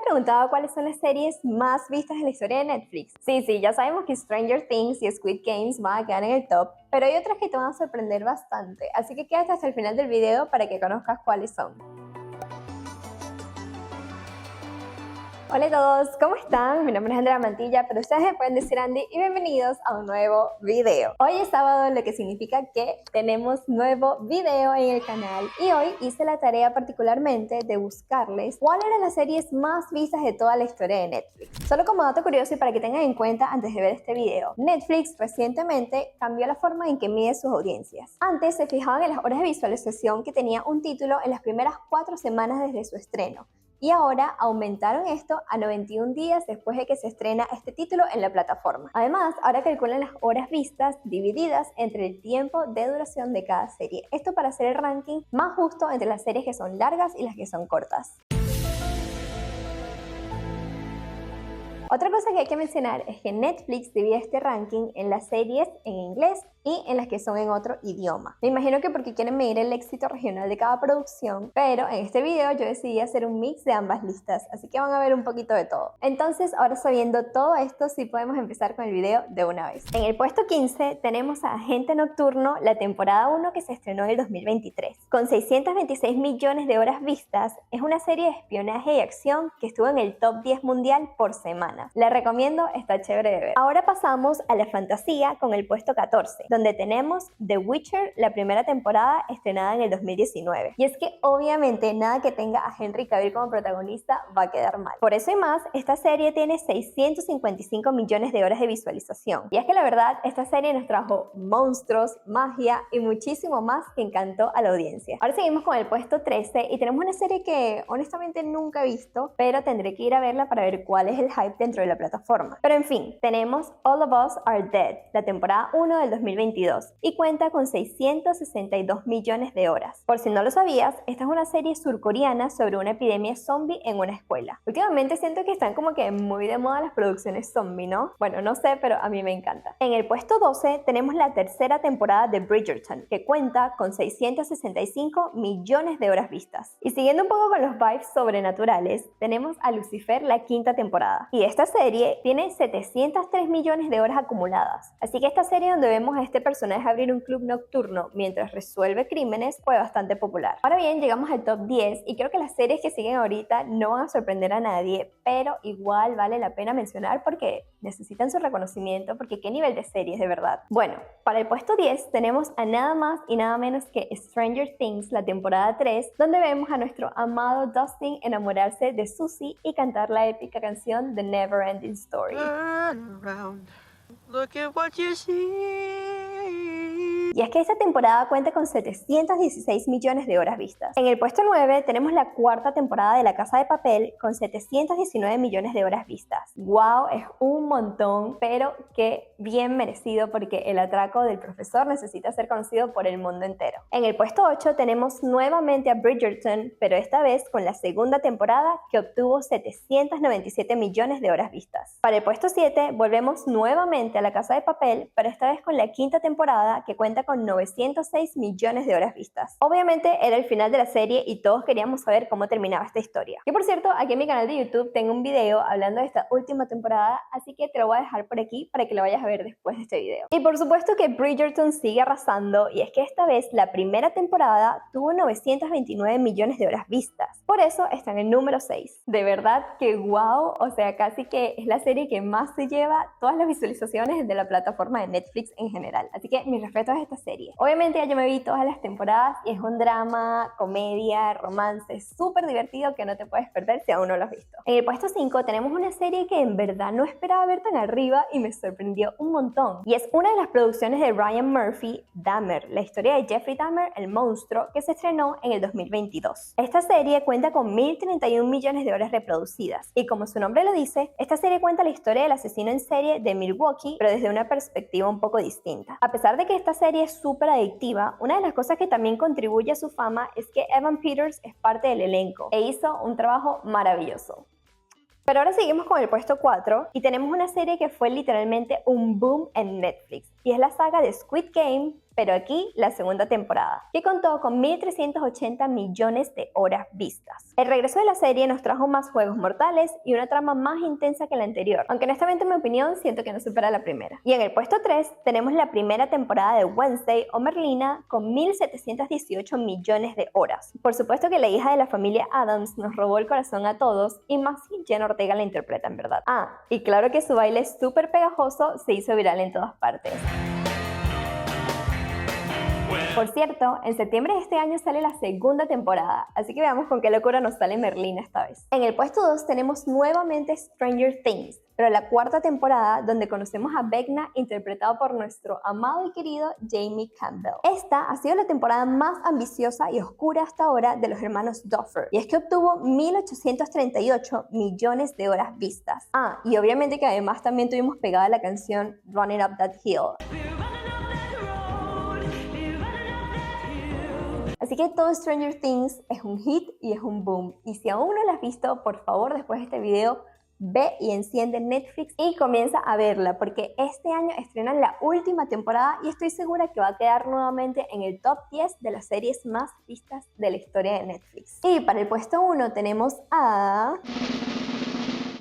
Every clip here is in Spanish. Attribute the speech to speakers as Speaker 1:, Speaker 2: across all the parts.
Speaker 1: preguntado cuáles son las series más vistas en la historia de Netflix? Sí, ya sabemos que Stranger Things y Squid Games van a quedar en el top, pero hay otras que te van a sorprender bastante, así que quédate hasta el final del video para que conozcas cuáles son. Hola a todos, ¿cómo están? Mi nombre es Andrea Mantilla, pero ustedes me pueden decir Andy y bienvenidos a un nuevo video. Hoy es sábado, lo que significa que tenemos nuevo video en el canal y hoy hice la tarea particularmente de buscarles cuáles eran las series más vistas de toda la historia de Netflix. Solo como dato curioso y para que tengan en cuenta antes de ver este video, Netflix recientemente cambió la forma en que mide sus audiencias. Antes se fijaban en las horas de visualización que tenía un título en las primeras 4 semanas desde su estreno. Y ahora aumentaron esto a 91 días después de que se estrena este título en la plataforma. Además, ahora calculan las horas vistas divididas entre el tiempo de duración de cada serie. Esto para hacer el ranking más justo entre las series que son largas y las que son cortas. Otra cosa que hay que mencionar es que Netflix divide este ranking en las series en inglés y en las que son en otro idioma. Me imagino que porque quieren medir el éxito regional de cada producción, pero en este video yo decidí hacer un mix de ambas listas, así que van a ver un poquito de todo. Entonces, ahora sabiendo todo esto, sí podemos empezar con el video de una vez. En el puesto 15 tenemos a Agente Nocturno, la temporada 1 que se estrenó en el 2023. Con 626 millones de horas vistas, es una serie de espionaje y acción que estuvo en el top 10 mundial por semana. La recomiendo, está chévere de ver. Ahora pasamos a la fantasía con el puesto 14, donde tenemos The Witcher, la primera temporada estrenada en el 2019. Y es que obviamente nada que tenga a Henry Cavill como protagonista va a quedar mal. Por eso y más, esta serie tiene 655 millones de horas de visualización. Y es que la verdad, esta serie nos trajo monstruos, magia y muchísimo más que encantó a la audiencia. Ahora seguimos con el puesto 13 y tenemos una serie que honestamente nunca he visto, pero tendré que ir a verla para ver cuál es el hype dentro de la plataforma. Pero en fin, tenemos All of Us Are Dead, la temporada 1 del 2022, y cuenta con 662 millones de horas. Por si no lo sabías, esta es una serie surcoreana sobre una epidemia zombie en una escuela. Últimamente siento que están como que muy de moda las producciones zombie, ¿no? Bueno, no sé, pero a mí me encanta. En el puesto 12 tenemos la tercera temporada de Bridgerton, que cuenta con 665 millones de horas vistas. Y siguiendo un poco con los vibes sobrenaturales, tenemos a Lucifer, la quinta temporada. Y esta serie tiene 703 millones de horas acumuladas. Así que esta serie donde vemos a este personaje abrir un club nocturno mientras resuelve crímenes fue bastante popular. Ahora bien, llegamos al top 10 y creo que las series que siguen ahorita no van a sorprender a nadie, pero igual vale la pena mencionar porque necesitan su reconocimiento, porque qué nivel de series de verdad. Bueno, para el puesto 10 tenemos a nada más y nada menos que Stranger Things, la temporada 3, donde vemos a nuestro amado Dustin enamorarse de Susie y cantar la épica canción The Never Ending Story.
Speaker 2: Turn around, look at what you see.
Speaker 1: Y es que esta temporada cuenta con 716 millones de horas vistas. En el puesto 9 tenemos la cuarta temporada de La Casa de Papel con 719 millones de horas vistas. ¡Wow! Es un montón, pero qué bien merecido porque el atraco del profesor necesita ser conocido por el mundo entero. En el puesto 8 tenemos nuevamente a Bridgerton, pero esta vez con la segunda temporada que obtuvo 797 millones de horas vistas. Para el puesto 7 volvemos nuevamente a La Casa de Papel, pero esta vez con la quinta temporada que cuenta con 906 millones de horas vistas. Obviamente era el final de la serie y todos queríamos saber cómo terminaba esta historia. Que por cierto, aquí en mi canal de YouTube tengo un video hablando de esta última temporada, así que te lo voy a dejar por aquí para que lo vayas a ver después de este video. Y por supuesto que Bridgerton sigue arrasando y es que esta vez la primera temporada tuvo 929 millones de horas vistas. Por eso está en el número 6. De verdad que wow, o sea, casi que es la serie que más se lleva todas las visualizaciones de la plataforma de Netflix en general. Así que mis respetos a esta serie. Obviamente ya yo me vi todas las temporadas y es un drama, comedia, romance súper divertido que no te puedes perder si aún no lo has visto. En el puesto 5 tenemos una serie que en verdad no esperaba ver tan arriba y me sorprendió un montón. Y es una de las producciones de Ryan Murphy, Dahmer, la historia de Jeffrey Dahmer, el monstruo, que se estrenó en el 2022. Esta serie cuenta con 1031 millones de horas reproducidas y como su nombre lo dice, esta serie cuenta la historia del asesino en serie de Milwaukee, pero desde una perspectiva un poco distinta. A pesar de que esta serie es súper adictiva, una de las cosas que también contribuye a su fama es que Evan Peters es parte del elenco e hizo un trabajo maravilloso. Pero ahora seguimos con el puesto 4 y tenemos una serie que fue literalmente un boom en Netflix y es la saga de Squid Game pero aquí la segunda temporada, que contó con 1.380 millones de horas vistas. El regreso de la serie nos trajo más juegos mortales y una trama más intensa que la anterior, aunque honestamente en mi opinión siento que no supera la primera. Y en el puesto 3 tenemos la primera temporada de Wednesday o Merlina con 1.718 millones de horas. Por supuesto que la hija de la familia Addams nos robó el corazón a todos y más si Jenna Ortega la interpreta en verdad. Y claro que su baile súper pegajoso se hizo viral en todas partes. Por cierto, en septiembre de este año sale la segunda temporada, así que veamos con qué locura nos sale Merlina esta vez. En el puesto 2 tenemos nuevamente Stranger Things, pero la cuarta temporada donde conocemos a Vecna interpretado por nuestro amado y querido Jamie Campbell. Esta ha sido la temporada más ambiciosa y oscura hasta ahora de los hermanos Duffer, y es que obtuvo 1.838 millones de horas vistas. Y obviamente que además también tuvimos pegada la canción Running Up That Hill. Así que todo Stranger Things es un hit y es un boom. Y si aún no la has visto, por favor, después de este video, ve y enciende Netflix y comienza a verla, porque este año estrenan la última temporada y estoy segura que va a quedar nuevamente en el top 10 de las series más vistas de la historia de Netflix. Y para el puesto 1 tenemos a...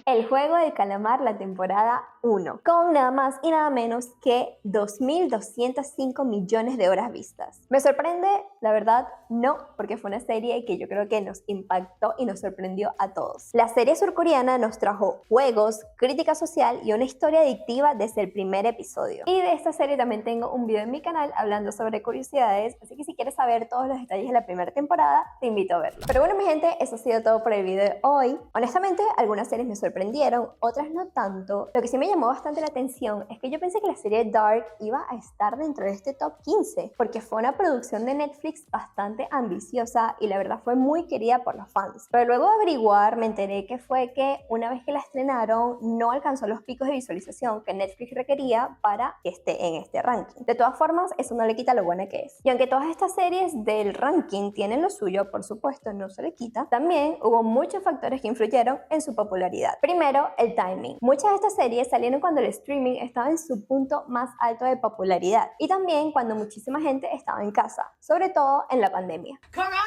Speaker 1: El Juego del Calamar, la temporada 1, con nada más y nada menos que 2.205 millones de horas vistas. ¿Me sorprende? La verdad, no, porque fue una serie que yo creo que nos impactó y nos sorprendió a todos. La serie surcoreana nos trajo juegos, crítica social y una historia adictiva desde el primer episodio. Y de esta serie también tengo un video en mi canal hablando sobre curiosidades, así que si quieres saber todos los detalles de la primera temporada, te invito a verlo. Pero bueno, mi gente, eso ha sido todo por el video de hoy. Honestamente, algunas series me sorprendieron, otras no tanto. Lo que sí me llamó bastante la atención es que yo pensé que la serie Dark iba a estar dentro de este top 15, porque fue una producción de Netflix bastante ambiciosa y la verdad fue muy querida por los fans. Pero luego de averiguar me enteré que fue que una vez que la estrenaron no alcanzó los picos de visualización que Netflix requería para que esté en este ranking. De todas formas, eso no le quita lo buena que es. Y aunque todas estas series del ranking tienen lo suyo, por supuesto, no se le quita, también hubo muchos factores que influyeron en su popularidad. Primero, el timing. Muchas de estas series salieron cuando el streaming estaba en su punto más alto de popularidad y también cuando muchísima gente estaba en casa, sobre todo en la pandemia. ¡Coronavirus!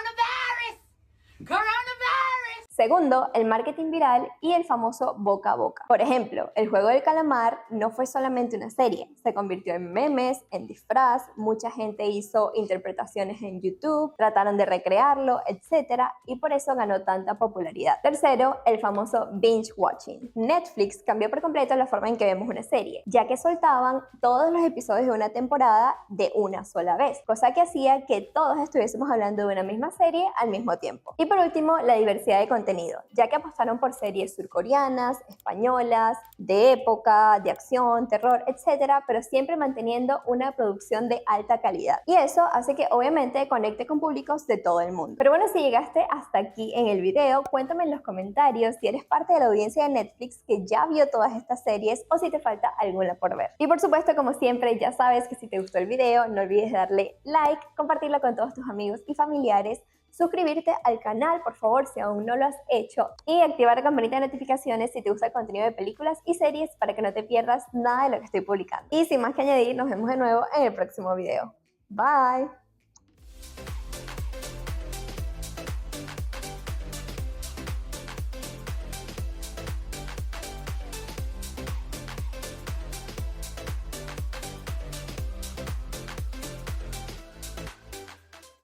Speaker 1: Segundo, el marketing viral y el famoso boca a boca. Por ejemplo, El Juego del Calamar no fue solamente una serie, se convirtió en memes, en disfraz, mucha gente hizo interpretaciones en YouTube, trataron de recrearlo, etc. y por eso ganó tanta popularidad. Tercero, el famoso binge watching. Netflix cambió por completo la forma en que vemos una serie, ya que soltaban todos los episodios de una temporada de una sola vez, cosa que hacía que todos estuviésemos hablando de una misma serie al mismo tiempo. Y por último, la diversidad de contenido, ya que apostaron por series surcoreanas, españolas, de época, de acción, terror, etcétera, pero siempre manteniendo una producción de alta calidad. Y eso hace que obviamente conecte con públicos de todo el mundo. Pero bueno, si llegaste hasta aquí en el video, cuéntame en los comentarios si eres parte de la audiencia de Netflix que ya vio todas estas series o si te falta alguna por ver. Y por supuesto, como siempre, ya sabes que si te gustó el video, no olvides darle like, compartirlo con todos tus amigos y familiares, suscribirte al canal, por favor, si aún no lo has hecho, y activar la campanita de notificaciones si te gusta el contenido de películas y series para que no te pierdas nada de lo que estoy publicando. Y sin más que añadir, nos vemos de nuevo en el próximo video. Bye.